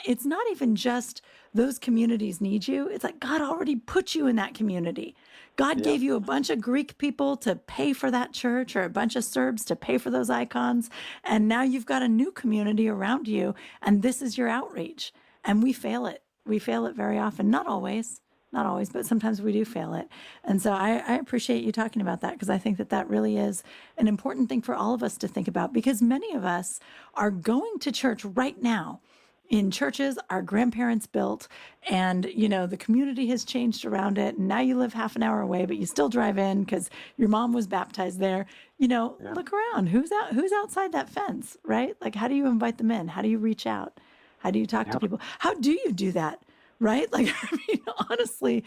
even just those communities need you. It's like God already put you in that community. God gave you a bunch of Greek people to pay for that church or a bunch of Serbs to pay for those icons. And now you've got a new community around you and this is your outreach. And we fail it. We fail it very often. Not always, not always, but sometimes we do fail it. And so I appreciate you talking about that, because I think that that really is an important thing for all of us to think about, because many of us are going to church right now in churches our grandparents built, and the community has changed around it, and now you live half an hour away but you still drive in because your mom was baptized there. Look around, who's outside that fence, right? Like, how do you invite them in? How do you reach out? How do you talk to people? How do you do that, right? Like, I mean, honestly,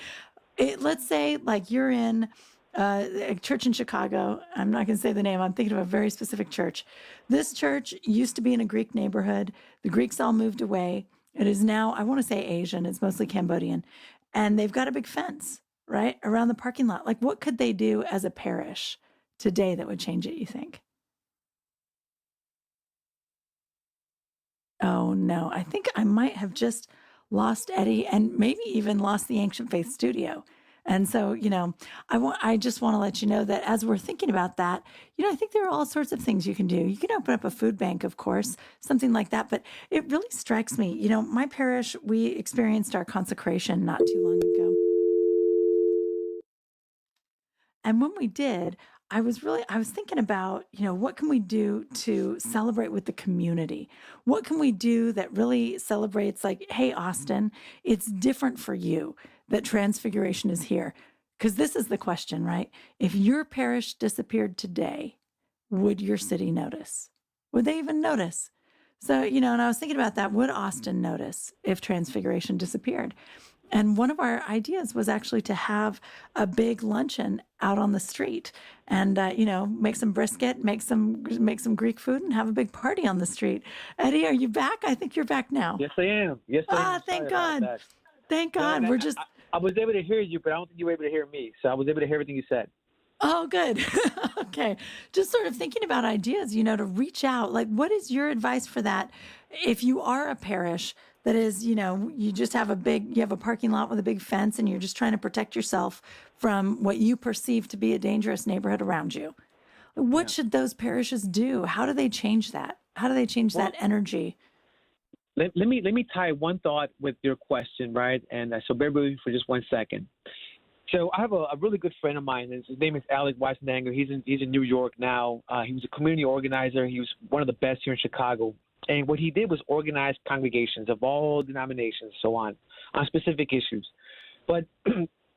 let's say like you're in a church in Chicago. I'm not going to say the name. I'm thinking of a very specific church. This church used to be in a Greek neighborhood. The Greeks all moved away. It is now, I want to say Asian. It's mostly Cambodian. And they've got a big fence, right, around the parking lot. Like, what could they do as a parish today that would change it, you think? Oh, no. I think I might have just lost Eddie, and maybe even lost the Ancient Faith studio. And so, I just want to let you know that as we're thinking about that, I think there are all sorts of things you can do. You can open up a food bank, of course, something like that. But it really strikes me, my parish, we experienced our consecration not too long ago. And when we did, I was thinking about, what can we do to celebrate with the community? What can we do that really celebrates, like, hey, Austin, it's different for you that Transfiguration is here? Because this is the question, right? If your parish disappeared today, would your city notice? Would they even notice? So, and I was thinking about that. Would Austin notice if Transfiguration disappeared? And one of our ideas was actually to have a big luncheon out on the street, and make some brisket, make some Greek food, and have a big party on the street. Eddie, are you back? I think you're back now. Yes, I am. Yes, I am. Ah, thank God. Thank God. Man, We're just. I was able to hear you, but I don't think you were able to hear me. So I was able to hear everything you said. Oh, good. Okay. Just sort of thinking about ideas, to reach out. Like, what is your advice for that? If you are a parish that is, you just have you have a parking lot with a big fence, and you're just trying to protect yourself from what you perceive to be a dangerous neighborhood around you. What should those parishes do? How do they change that? How do they change that energy? Let me tie one thought with your question, right? And so bear with me for just 1 second. So I have a really good friend of mine. His name is Alec Weisendanger. He's in New York now. He was a community organizer. He was one of the best here in Chicago. And what he did was organize congregations of all denominations, so on specific issues. But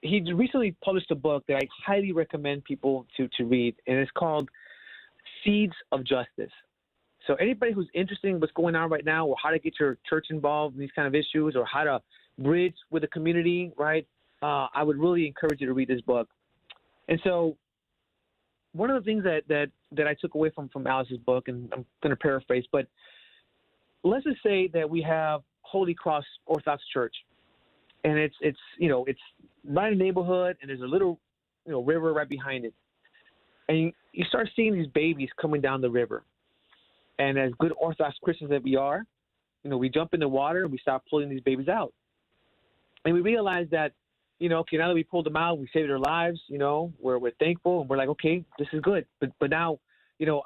he recently published a book that I highly recommend people to read, and it's called Seeds of Justice. So anybody who's interested in what's going on right now, or how to get your church involved in these kind of issues, or how to bridge with the community, right? I would really encourage you to read this book. And so one of the things that I took away from Alice's book, and I'm going to paraphrase, but let's just say that we have Holy Cross Orthodox Church, and it's right in the neighborhood, and there's a little river right behind it, and you start seeing these babies coming down the river, and as good Orthodox Christians that we are, we jump in the water and we start pulling these babies out, and we realize that okay, now that we pulled them out, we saved their lives, we're thankful, and we're like, okay, this is good, but now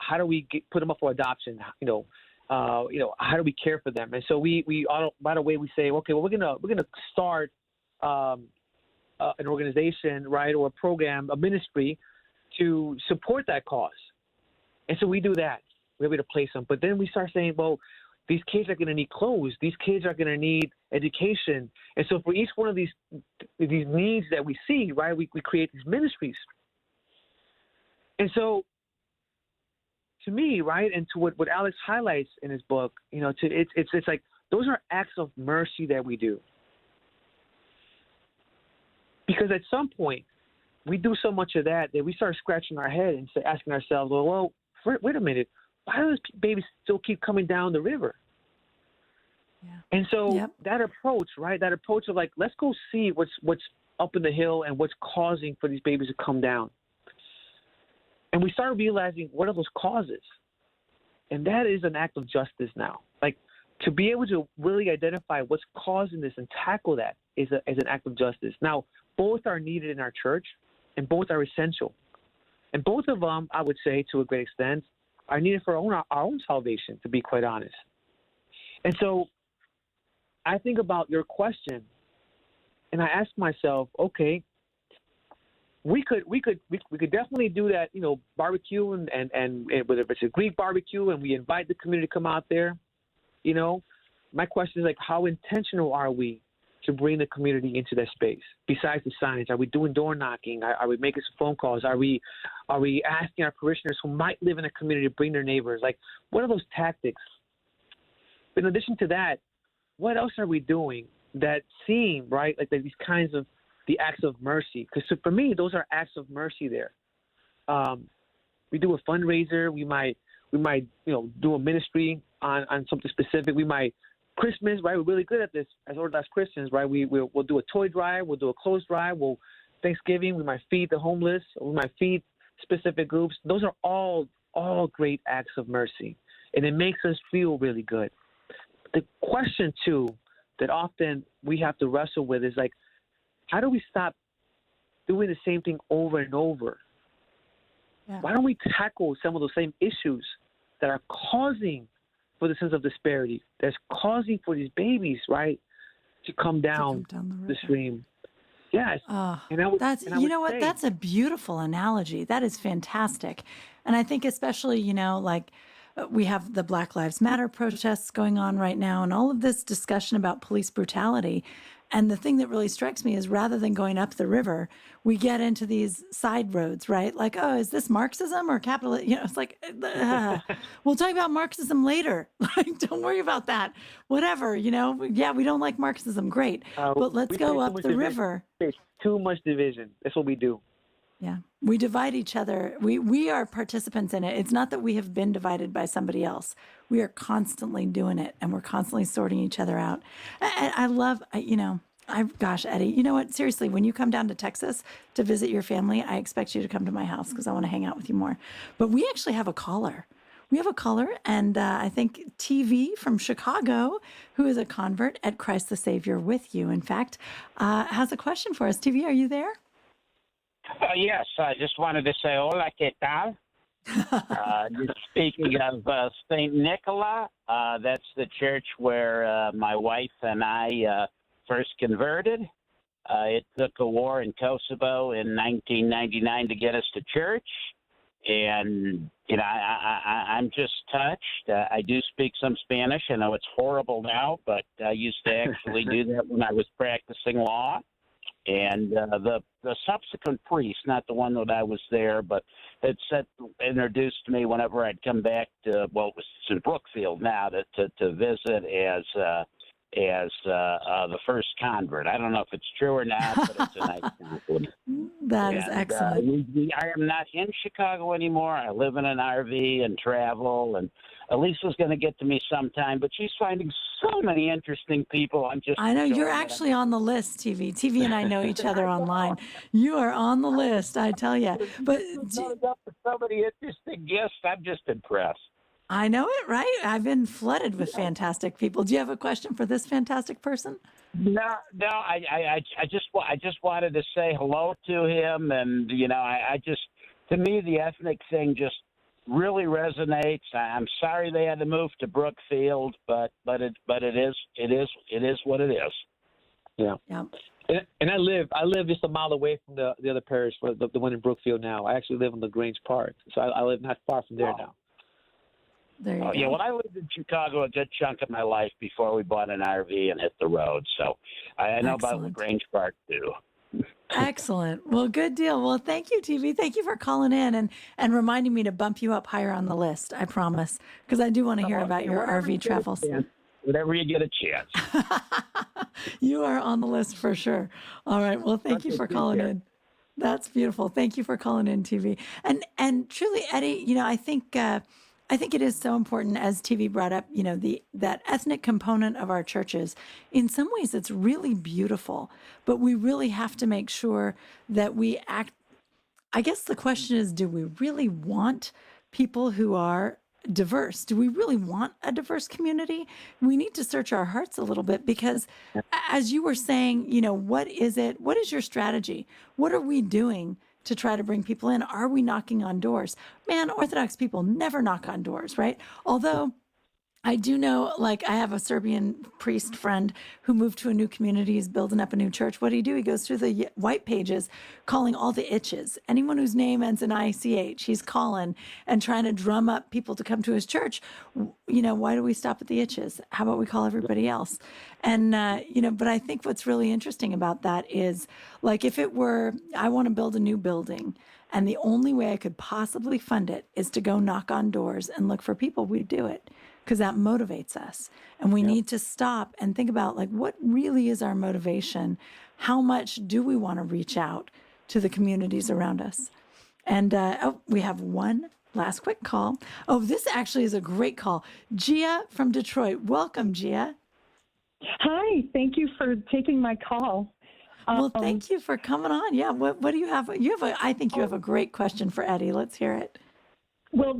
how do we put them up for adoption? How do we care for them? And so we right away we say, okay, well, we're gonna start an organization, right, or a program, a ministry to support that cause. And so we do that. We're able to place them. But then we start saying, well, these kids are going to need clothes. These kids are going to need education. And so for each one of these needs that we see, right, we create these ministries. And so to me, right, and to what Alex highlights in his book, it's like those are acts of mercy that we do. Because at some point, we do so much of that we start scratching our head and asking ourselves, well, wait a minute, why do those babies still keep coming down the river? Yeah. And so that approach, right, that approach of like, let's go see what's up in the hill and what's causing for these babies to come down. And we started realizing what are those causes? And that is an act of justice now. Like, to be able to really identify what's causing this and tackle that is an act of justice. Now, both are needed in our church, and both are essential. And both of them, I would say, to a great extent, are needed for our own salvation, to be quite honest. And so I think about your question, and I asked myself, okay, we could definitely do that, barbecue and whether it's a Greek barbecue and we invite the community to come out there, my question is like, how intentional are we to bring the community into that space? Besides the signs, are we doing door knocking? Are we making some phone calls? Are we asking our parishioners who might live in a community to bring their neighbors? Like, what are those tactics? In addition to that, what else are we doing that seem right like these kinds of the acts of mercy? Because for me, those are acts of mercy. There, we do a fundraiser. We might do a ministry on something specific. We might. Christmas, right? We're really good at this as Orthodox Christians, right? We'll do a toy drive, we'll do a clothes drive, Thanksgiving, we might feed the homeless, we might feed specific groups. Those are all great acts of mercy, and it makes us feel really good. The question too that often we have to wrestle with is like, how do we stop doing the same thing over and over? Yeah. Why don't we tackle some of those same issues that are causing for the sense of disparity, that's causing for these babies, right, to come down the stream? Yes. That's a beautiful analogy. That is fantastic. And I think especially, we have the Black Lives Matter protests going on right now and all of this discussion about police brutality. And the thing that really strikes me is rather than going up the river, we get into these side roads, right? Like, oh, is this Marxism or capitalism? It's like, we'll talk about Marxism later. Like, don't worry about that. Whatever, yeah, we don't like Marxism. Great. But let's go up the river. There's too much division. That's what we do. Yeah. We divide each other. We are participants in it. It's not that we have been divided by somebody else. We are constantly doing it, and we're constantly sorting each other out. I love, gosh, Eddie, you know what? Seriously, when you come down to Texas to visit your family, I expect you to come to my house because I want to hang out with you more. But we actually have a caller. We have a caller, and I think TV from Chicago, who is a convert at Christ the Savior with you, in fact, has a question for us. TV, are you there? Yes, I just wanted to say hola, ¿qué tal? Speaking of St. Nicola, that's the church where my wife and I first converted. It took a war in Kosovo in 1999 to get us to church. And, I'm just touched. I do speak some Spanish. I know it's horrible now, but I used to actually do that when I was practicing law. And the subsequent priest, not the one that I was there, but had introduced me whenever I'd come back to, it was in Brookfield now to visit as the first convert. I don't know if it's true or not, but it's a nice compliment. That is excellent. I am not in Chicago anymore. I live in an RV and travel, and Elisa's going to get to me sometime, but she's finding so many interesting people. I know you're actually on the list, TV. TV and I know each other online. You are on the list, I tell you. But so many interesting guests. I'm just impressed. I know it, right? I've been flooded with fantastic people. Do you have a question for this fantastic person? No. I just wanted to say hello to him, and to me the ethnic thing just really resonates. I'm sorry they had to move to Brookfield, but it is what it is. Yeah. And I live just a mile away from the other parish, the one in Brookfield now. I actually live in LaGrange Park, so I live not far from there now. There you go. Yeah, well, I lived in Chicago a good chunk of my life before we bought an RV and hit the road, so I know about LaGrange Park too. Excellent. Well, good deal. Well, thank you, TV. Thank you for calling in and reminding me to bump you up higher on the list. I promise, because I do want to hear about your RV travels. Whenever you get a chance. You are on the list for sure. All right. Well, thank you for calling in. That's beautiful. Thank you for calling in, TV. And truly, Eddie, I think it is so important, as TV brought up, that ethnic component of our churches. In some ways, it's really beautiful, but we really have to make sure that we act. I guess the question is, do we really want people who are diverse? Do we really want a diverse community? We need to search our hearts a little bit because, as you were saying, what is it? What is your strategy? What are we doing to try to bring people in? Are we knocking on doors? Man, Orthodox people never knock on doors, right? Although I do know, like, I have a Serbian priest friend who moved to a new community. He's building up a new church. What do? He goes through the white pages, calling all the itches. Anyone whose name ends in ICH, he's calling and trying to drum up people to come to his church. Why do we stop at the itches? How about we call everybody else? And, but I think what's really interesting about that is, like, if it were, I want to build a new building, and the only way I could possibly fund it is to go knock on doors and look for people, we'd do it, because that motivates us. And we need to stop and think about, like, what really is our motivation? How much do we want to reach out to the communities around us? And we have one last quick call. Oh, this actually is a great call. Gia from Detroit. Welcome, Gia. Hi, thank you for taking my call. Well, thank you for coming on. Yeah, what do you have? I think you have a great question for Eddie. Let's hear it. Well,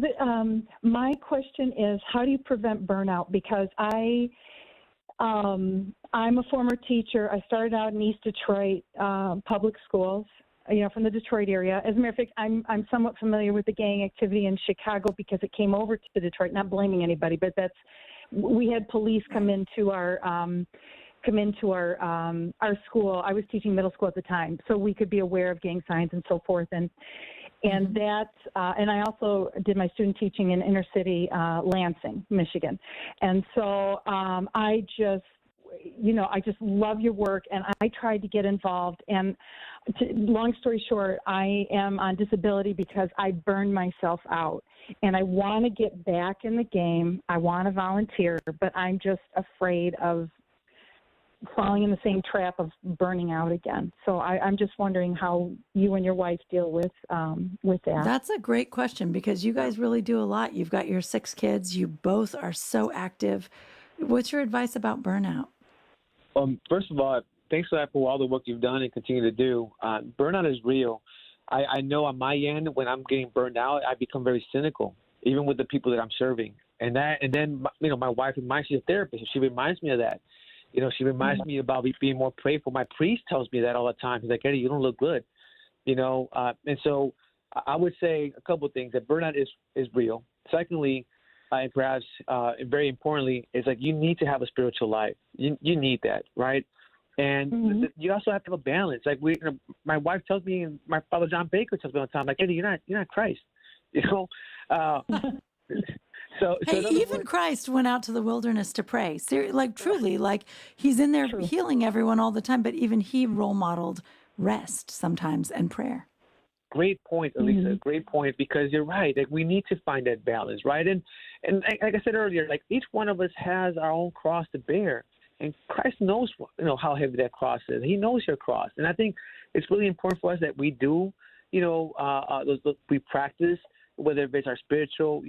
my question is, how do you prevent burnout? Because I'm a former teacher. I started out in East Detroit public schools, from the Detroit area. As a matter of fact, I'm somewhat familiar with the gang activity in Chicago because it came over to Detroit. Not blaming anybody, but we had police come into our school. I was teaching middle school at the time, so we could be aware of gang signs and so forth. And I also did my student teaching in inner city Lansing, Michigan. And so I just love your work, and I tried to get involved. And long story short, I am on disability because I burned myself out. And I want to get back in the game. I want to volunteer, but I'm just afraid of falling in the same trap of burning out again. So I'm just wondering how you and your wife deal with that. That's a great question, because you guys really do a lot. You've got your 6 kids. You both are so active. What's your advice about burnout? First of all, thanks for all the work you've done and continue to do. Burnout is real. I know on my end, when I'm getting burned out, I become very cynical, even with the people that I'm serving. And then my wife reminds me, she's a therapist, she reminds me of that. She reminds me about being more prayerful. My priest tells me that all the time. He's like, Eddie, you don't look good. And so I would say a couple of things, that burnout is real. Secondly, and perhaps very importantly, is like you need to have a spiritual life. You need that, right? And you also have to have a balance. Like my wife tells me, and my father John Baker tells me all the time, like, Eddie, you're not Christ. So even Christ went out to the wilderness to pray. Truly, like he's in there healing everyone all the time, but even he role modeled rest sometimes and prayer. Great point, Elisa. Great point, because you're right. Like we need to find that balance, right? And like I said earlier, like each one of us has our own cross to bear, and Christ knows how heavy that cross is. He knows your cross, and I think it's really important for us that we do, we practice, whether it's our spiritual,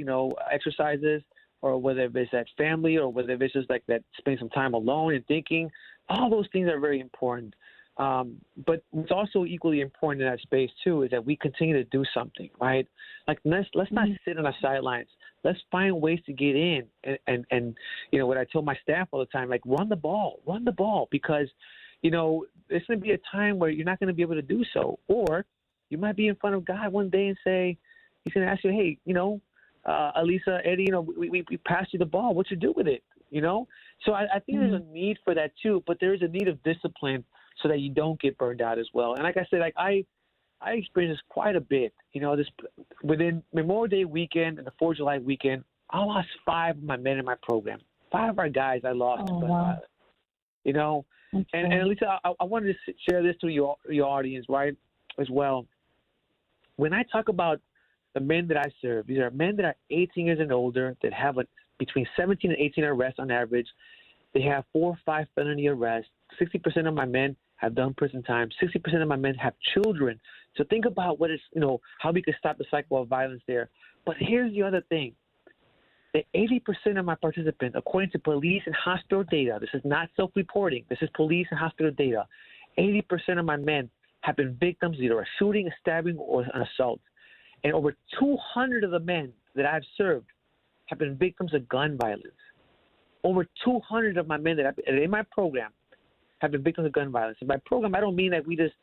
exercises, or whether it's that family, or whether it's just like that spending some time alone and thinking. All those things are very important. But what's also equally important in that space too is that we continue to do something, right? Like let's not sit on the sidelines. Let's find ways to get in. And what I tell my staff all the time, like run the ball, because there's going to be a time where you're not going to be able to do so, or you might be in front of God one day and say, He's going to ask you, hey, Elisa, Eddie, we passed you the ball. What you do with it? So I think there's a need for that too, but there is a need of discipline so that you don't get burned out as well. And like I said, like I experienced this quite a bit. This within Memorial Day weekend and the 4th of July weekend, I lost 5 of my men in my program. 5 of our guys I lost to gun violence. And Lisa, I wanted to share this to your audience, right, as well. When I talk about the men that I serve, these are men that are 18 years and older that have between 17 and 18 arrests on average. They have 4 or 5 felony arrests. 60% of my men have done prison time. 60% of my men have children. So think about how we can stop the cycle of violence there. But here's the other thing. That 80% of my participants, according to police and hospital data, this is not self-reporting, this is police and hospital data, 80% of my men have been victims of either a shooting, a stabbing, or an assault. And over 200 of the men that I've served have been victims of gun violence. Over 200 of my men that in my program have been victims of gun violence. And by program, I don't mean that we just,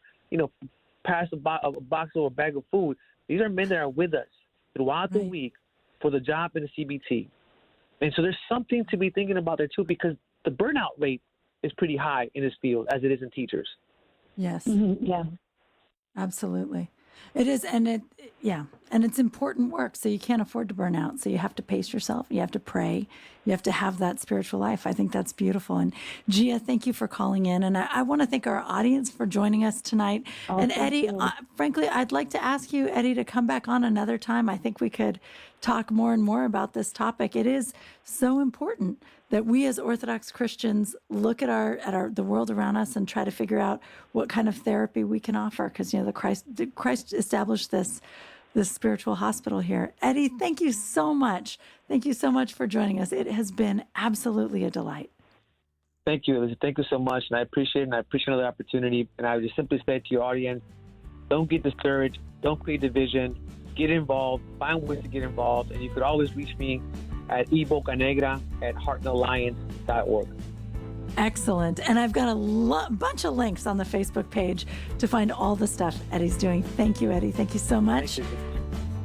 pass a box or a bag of food. These are men that are with us throughout the week for the job in the CBT. And so there's something to be thinking about there too, because the burnout rate is pretty high in this field as it is in teachers. Yes. Yeah. Absolutely. It is. And it's important work. So you can't afford to burn out. So you have to pace yourself. You have to pray. You have to have that spiritual life. I think that's beautiful. And Gia, thank you for calling in. And I want to thank our audience for joining us tonight. And Eddie, frankly, I'd like to ask you, Eddie, to come back on another time. I think we could talk more and more about this topic. It is so important that we as Orthodox Christians look at the world around us and try to figure out what kind of therapy we can offer, because Christ established this spiritual hospital here. Eddie, thank you so much. Thank you so much for joining us. It has been absolutely a delight. Thank you, Elizabeth. Thank you so much, and I appreciate it, and I appreciate another opportunity. And I would just simply say to your audience, don't get discouraged, don't create division, get involved, find ways to get involved, and you could always reach me at ebocanegra@heartandalliance.org. Excellent. And I've got a bunch of links on the Facebook page to find all the stuff Eddie's doing. Thank you, Eddie. Thank you so much. Thank you.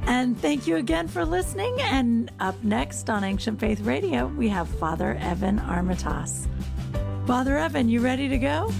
And thank you again for listening. And up next on Ancient Faith Radio, we have Father Evan Armatas. Father Evan, you ready to go?